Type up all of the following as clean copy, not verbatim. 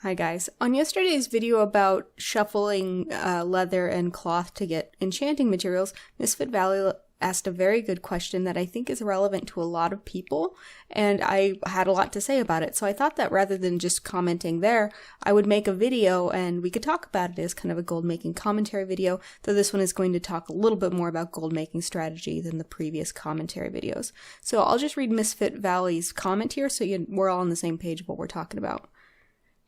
Hi guys. On yesterday's video about shuffling leather and cloth to get enchanting materials, Misfit Valley asked a very good question that I think is relevant to a lot of people, and I had a lot to say about it. So I thought that rather than just commenting there, I would make a video and we could talk about it as kind of a gold making commentary video, though this one is going to talk a little bit more about gold making strategy than the previous commentary videos. So I'll just read Misfit Valley's comment here so we're all on the same page of what we're talking about.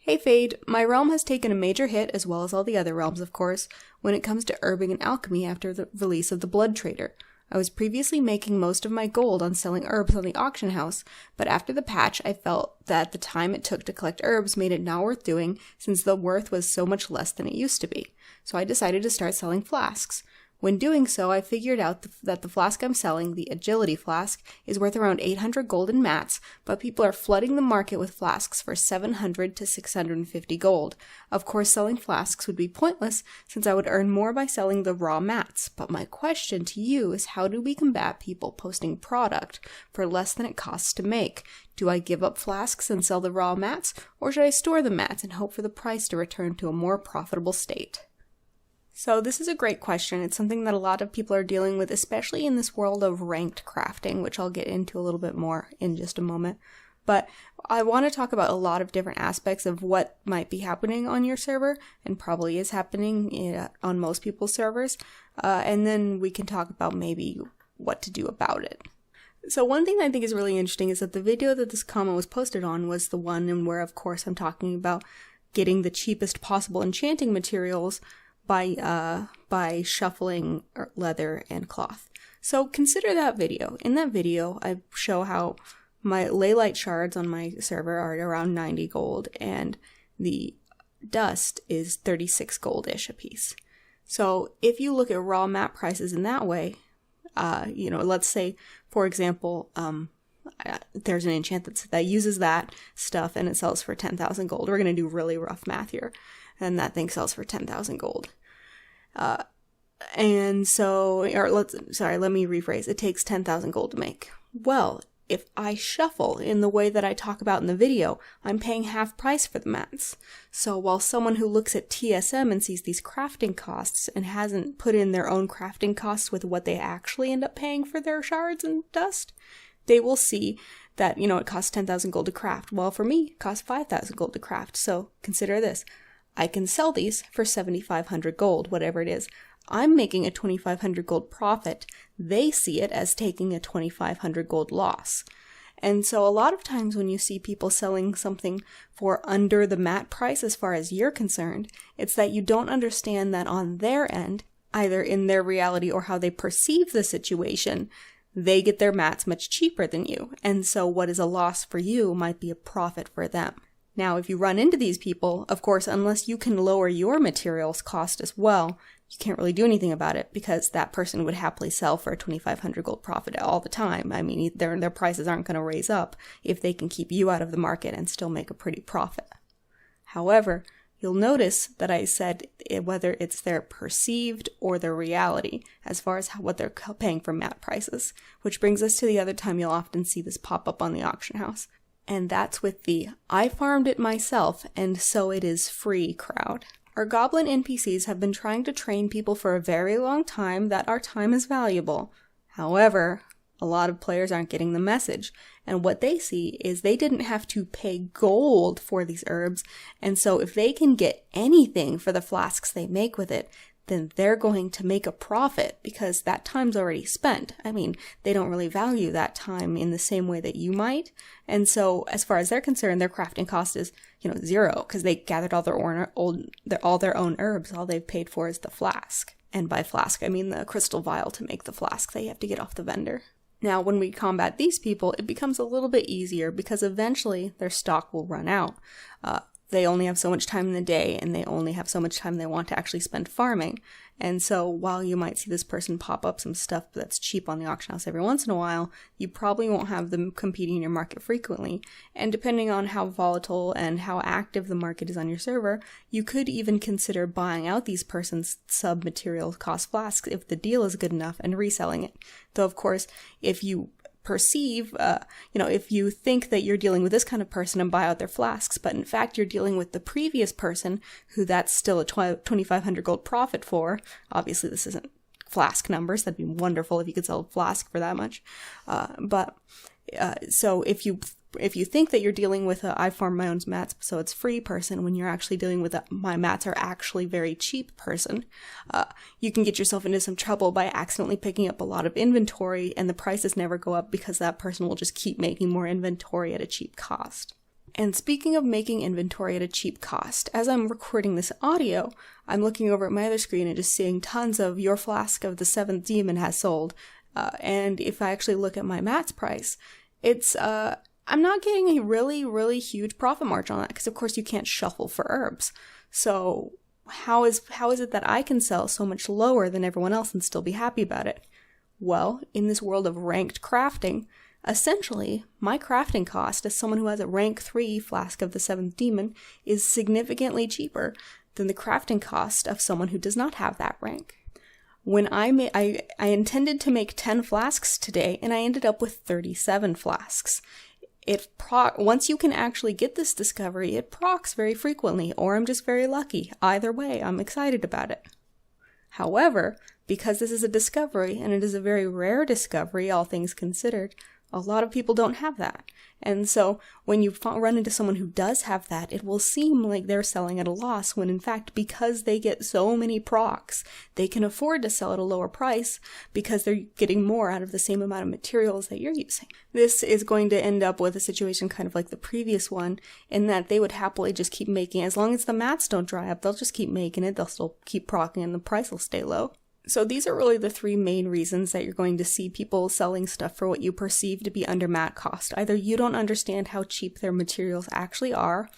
Hey Fade, my realm has taken a major hit, as well as all the other realms of course, when it comes to herbing and alchemy after the release of the Blood Trader. I was previously making most of my gold on selling herbs on the auction house, but after the patch I felt that the time it took to collect herbs made it not worth doing since the worth was so much less than it used to be. So I decided to start selling flasks. When doing so, I figured out that the flask I'm selling, the Agility Flask, is worth around 800 gold in mats, but people are flooding the market with flasks for 700 to 650 gold. Of course, selling flasks would be pointless since I would earn more by selling the raw mats, but my question to you is how do we combat people posting product for less than it costs to make? Do I give up flasks and sell the raw mats, or should I store the mats and hope for the price to return to a more profitable state? So this is a great question. It's something that a lot of people are dealing with, especially in this world of ranked crafting, which I'll get into a little bit more in just a moment. But I want to talk about a lot of different aspects of what might be happening on your server, and probably is happening on most people's servers, and then we can talk about maybe what to do about it. So one thing I think is really interesting is that the video that this comment was posted on was the one in where, of course, I'm talking about getting the cheapest possible enchanting materials by shuffling leather and cloth. So consider that video. In that video, I show how my Leylight shards on my server are at around 90 gold, and the dust is 36 goldish a piece. So if you look at raw mat prices in that way, let's say, for example, there's an enchant that uses that stuff and it sells for 10,000 gold. We're going to do really rough math here. And that thing sells for 10,000 gold. Let me rephrase. It takes 10,000 gold to make. Well, if I shuffle in the way that I talk about in the video, I'm paying half price for the mats. So while someone who looks at TSM and sees these crafting costs and hasn't put in their own crafting costs with what they actually end up paying for their shards and dust, they will see that, it costs 10,000 gold to craft. Well, for me, it costs 5,000 gold to craft. So consider this. I can sell these for 7,500 gold, whatever it is. I'm making a 2,500 gold profit. They see it as taking a 2,500 gold loss. And so a lot of times when you see people selling something for under the mat price as far as you're concerned, it's that you don't understand that on their end, either in their reality or how they perceive the situation, they get their mats much cheaper than you. And so what is a loss for you might be a profit for them. Now, if you run into these people, of course, unless you can lower your materials cost as well, you can't really do anything about it because that person would happily sell for a 2,500 gold profit all the time. I mean, their prices aren't going to raise up if they can keep you out of the market and still make a pretty profit. However, you'll notice that I said whether it's their perceived or their reality as far as what they're paying for mat prices, which brings us to the other time you'll often see this pop up on the auction house. And that's with the I farmed it myself and so it is free crowd. Our goblin NPCs have been trying to train people for a very long time that our time is valuable. However, a lot of players aren't getting the message, and what they see is they didn't have to pay gold for these herbs, and so if they can get anything for the flasks they make with it, then they're going to make a profit because that time's already spent. I mean, they don't really value that time in the same way that you might. And so as far as they're concerned, their crafting cost is, zero because they gathered all their own herbs. All they've paid for is the flask. And by flask, I mean the crystal vial to make the flask they have to get off the vendor. Now, when we combat these people, it becomes a little bit easier because eventually their stock will run out. They only have so much time in the day, and they only have so much time they want to actually spend farming. And so while you might see this person pop up some stuff that's cheap on the auction house every once in a while, you probably won't have them competing in your market frequently. And depending on how volatile and how active the market is on your server, you could even consider buying out these person's sub-material cost flasks if the deal is good enough and reselling it. Though, of course, if you perceive, if you think that you're dealing with this kind of person and buy out their flasks, but in fact you're dealing with the previous person who that's still a 2,500 gold profit for. Obviously this isn't flask numbers. That'd be wonderful if you could sell a flask for that much. So if you think that you're dealing with I farm my own mats so it's free person, when you're actually dealing with my mats are actually very cheap person, you can get yourself into some trouble by accidentally picking up a lot of inventory, and the prices never go up because that person will just keep making more inventory at a cheap cost. And speaking of making inventory at a cheap cost, as I'm recording this audio, I'm looking over at my other screen and just seeing tons of your flask of the 7th demon has sold. And if I actually look at my mats price, it's, I'm not getting a really, really huge profit margin on that because of course you can't shuffle for herbs. So how is it that I can sell so much lower than everyone else and still be happy about it? Well, in this world of ranked crafting, essentially, my crafting cost as someone who has a rank 3 flask of the 7th demon is significantly cheaper than the crafting cost of someone who does not have that rank. When I intended to make 10 flasks today, and I ended up with 37 flasks. Once you can actually get this discovery, it procs very frequently, or I'm just very lucky. Either way, I'm excited about it. However, because this is a discovery, and it is a very rare discovery, all things considered, a lot of people don't have that. And so when you run into someone who does have that, it will seem like they're selling at a loss when in fact, because they get so many procs, they can afford to sell at a lower price because they're getting more out of the same amount of materials that you're using. This is going to end up with a situation kind of like the previous one, in that they would happily just keep making it. As long as the mats don't dry up, they'll just keep making it, they'll still keep procking and the price will stay low. So these are really the 3 main reasons that you're going to see people selling stuff for what you perceive to be under mat cost. Either you don't understand how cheap their materials actually are,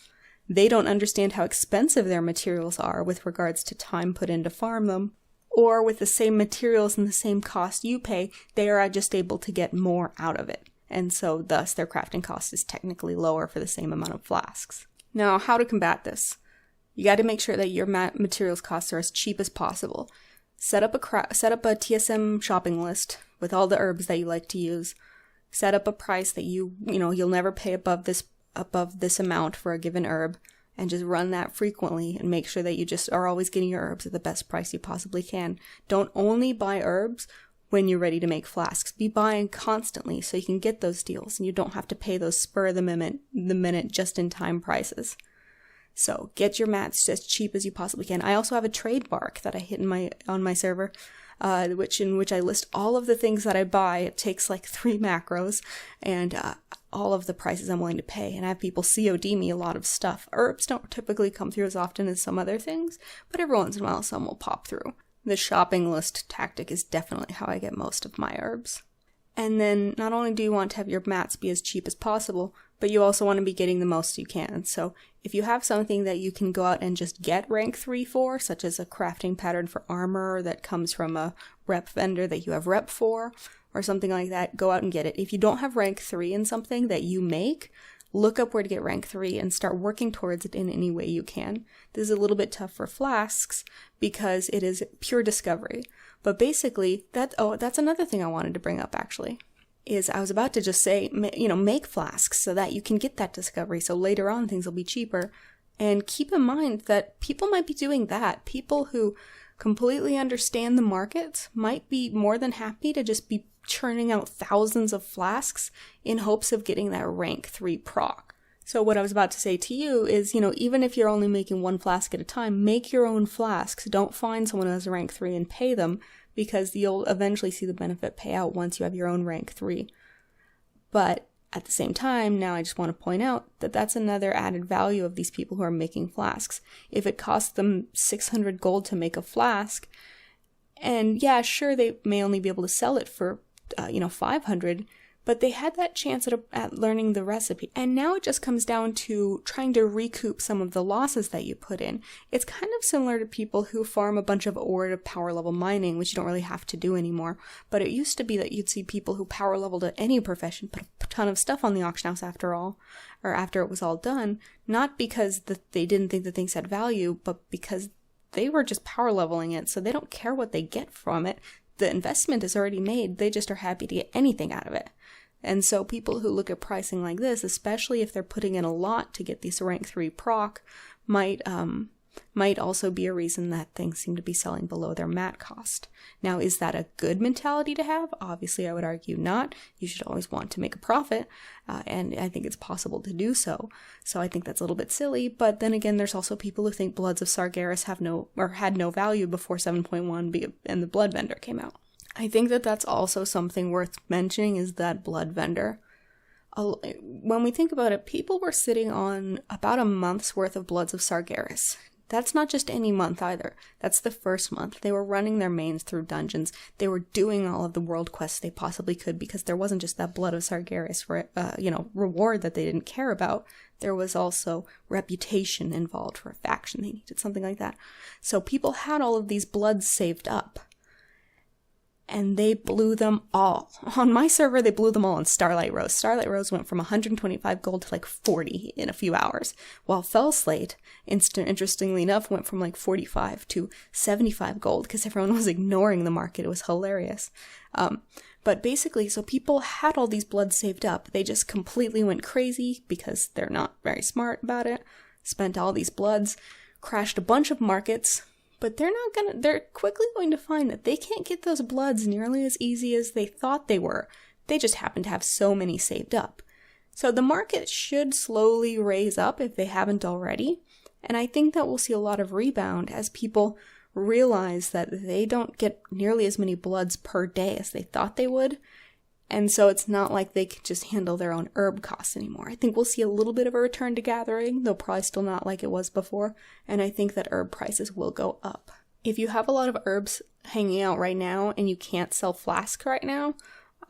they don't understand how expensive their materials are with regards to time put in to farm them, or with the same materials and the same cost you pay, they are just able to get more out of it. And so thus their crafting cost is technically lower for the same amount of flasks. Now, how to combat this? You got to make sure that your materials costs are as cheap as possible. Set up a TSM shopping list with all the herbs that you like to use. Set up a price that you'll never pay above this amount for a given herb, and just run that frequently and make sure that you just are always getting your herbs at the best price you possibly can. Don't only buy herbs when you're ready to make flasks. Be buying constantly so you can get those deals and you don't have to pay those spur of the minute just in time prices. So get your mats as cheap as you possibly can. I also have a trade bark that I hit on my server, in which I list all of the things that I buy. It takes like 3 macros and all of the prices I'm willing to pay. And I have people COD me a lot of stuff. Herbs don't typically come through as often as some other things, but every once in a while some will pop through. The shopping list tactic is definitely how I get most of my herbs. And then not only do you want to have your mats be as cheap as possible, but you also want to be getting the most you can. So if you have something that you can go out and just get rank 3 for, such as a crafting pattern for armor that comes from a rep vendor that you have rep for, or something like that, go out and get it. If you don't have rank 3 in something that you make, look up where to get rank 3 and start working towards it in any way you can. This is a little bit tough for flasks because it is pure discovery. But basically, that's another thing I wanted to bring up actually, is I was about to just say, make flasks so that you can get that discovery. So later on things will be cheaper. And keep in mind that people might be doing that. People who completely understand the market might be more than happy to just be churning out thousands of flasks in hopes of getting that rank 3 proc. So what I was about to say to you is, even if you're only making 1 flask at a time, make your own flasks. Don't find someone who has a rank 3 and pay them, because you'll eventually see the benefit pay out once you have your own rank 3. But at the same time, now I just want to point out that that's another added value of these people who are making flasks. If it costs them 600 gold to make a flask, and yeah, sure, they may only be able to sell it for 500, but they had that chance at learning the recipe. And now it just comes down to trying to recoup some of the losses that you put in. It's kind of similar to people who farm a bunch of ore to power level mining, which you don't really have to do anymore. But it used to be that you'd see people who power leveled at any profession put a ton of stuff on the auction house after it was all done, not because they didn't think the things had value, but because they were just power leveling it, so they don't care what they get from it. The investment is already made, they just are happy to get anything out of it. And so people who look at pricing like this, especially if they're putting in a lot to get these rank 3 proc, might also be a reason that things seem to be selling below their mat cost. Now, is that a good mentality to have? Obviously, I would argue not. You should always want to make a profit, and I think it's possible to do so. So I think that's a little bit silly, but then again, there's also people who think Bloods of Sargeras had no value before 7.1 and the Blood Vendor came out. I think that that's also something worth mentioning, is that Blood Vendor. When we think about it, people were sitting on about a month's worth of Bloods of Sargeras. That's not just any month either. That's the first month. They were running their mains through dungeons. They were doing all of the world quests they possibly could, because there wasn't just that Blood of Sargeras reward that they didn't care about. There was also reputation involved for a faction. They needed something like that. So people had all of these Bloods saved up. And they blew them all. On my server, they blew them all on Starlight Rose. Starlight Rose went from 125 gold to like 40 in a few hours, while Fell Slate, interestingly enough, went from like 45 to 75 gold because everyone was ignoring the market. It was hilarious. But basically, so people had all these Bloods saved up. They just completely went crazy because they're not very smart about it. Spent all these Bloods, crashed a bunch of markets. But they're quickly going to find that they can't get those Bloods nearly as easy as they thought they were. They just happen to have so many saved up. So the market should slowly raise up if they haven't already. And I think that we'll see a lot of rebound as people realize that they don't get nearly as many Bloods per day as they thought they would. And so it's not like they can just handle their own herb costs anymore. I think we'll see a little bit of a return to gathering, though probably still not like it was before. And I think that herb prices will go up. If you have a lot of herbs hanging out right now and you can't sell flask right now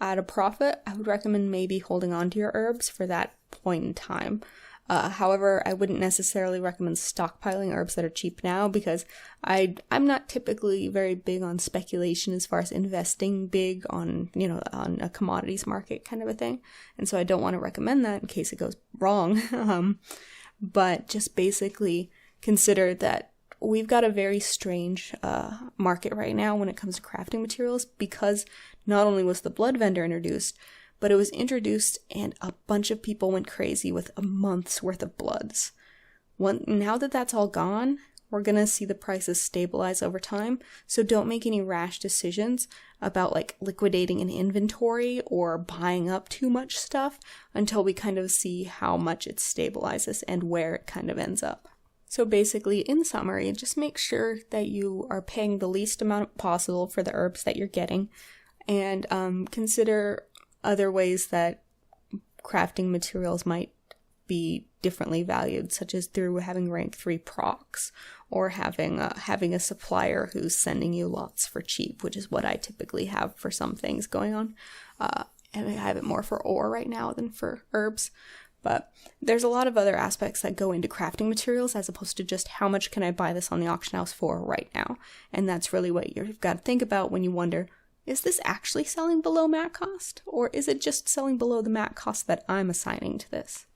at a profit, I would recommend maybe holding on to your herbs for that point in time. However, I wouldn't necessarily recommend stockpiling herbs that are cheap now, because I'm not typically very big on speculation as far as investing big on, on a commodities market kind of a thing. And so I don't want to recommend that in case it goes wrong. But just basically consider that we've got a very strange market right now when it comes to crafting materials, because not only was the Blood Vendor introduced, but it was introduced and a bunch of people went crazy with a month's worth of Bloods. Now that that's all gone, we're going to see the prices stabilize over time, so don't make any rash decisions about like liquidating an inventory or buying up too much stuff until we kind of see how much it stabilizes and where it kind of ends up. So basically, in summary, just make sure that you are paying the least amount possible for the herbs that you're getting, and consider other ways that crafting materials might be differently valued, such as through having rank 3 procs, or having a supplier who's sending you lots for cheap, which is what I typically have for some things going on. And I have it more for ore right now than for herbs. But there's a lot of other aspects that go into crafting materials, as opposed to just how much can I buy this on the auction house for right now. And that's really what you've got to think about when you wonder, is this actually selling below mat cost? Or is it just selling below the mat cost that I'm assigning to this?